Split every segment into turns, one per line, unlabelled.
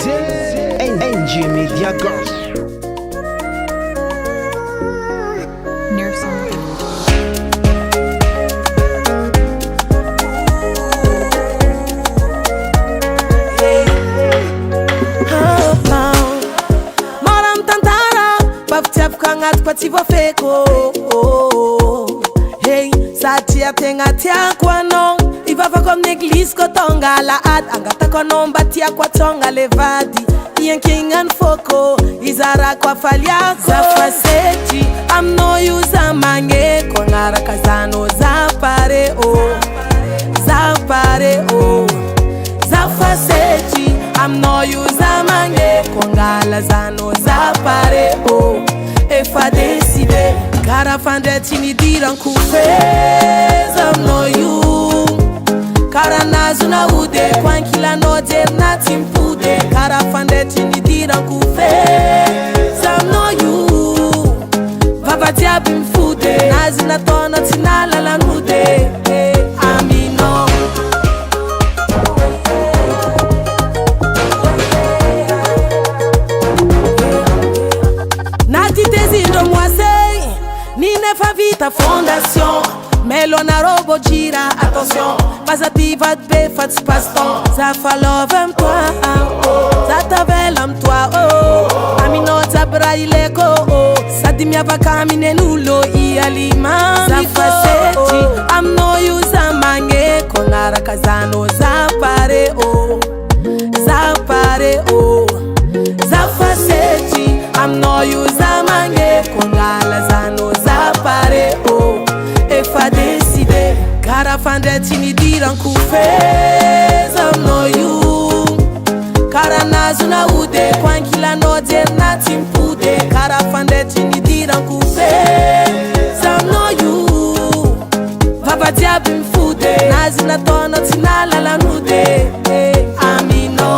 NG Media Girls.
Pati vafeko hey satia tenga tia kwa no ivava kom neglis ko tonga la ad angata kono mbatia kwa tonga levadi yankingan foko izara kwa falia za faseti am no yuza mange ko ngara kazano za pare za faseti am no yuza mange ko ngala zano za pare e fa decide cara fande tini diran ku fez no you cara nazuna ude kwankila no der natin pude cara fande tini diran ku fez no you baba diabim fude nazina tona tinala la nude amino Fa vita fondation Melona robo gira attention Pas ativa de be fat spaston Ça fa love am toi Ça t'avel am toi Amino zabra ileko Ça di mia vakamine nulo I alima Ça fa seti Am no yuza mange Kongara kazano za pare Za pare Za fa seti Am no yuza mange Kongala zano pare e fa decide cara fande tini diran ku fez no you cara nazuna ude kwankila no der natin pude cara fande tini diran ku fez no you baba diabim fude nazina tona tinala la nude amino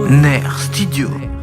Ner Studio.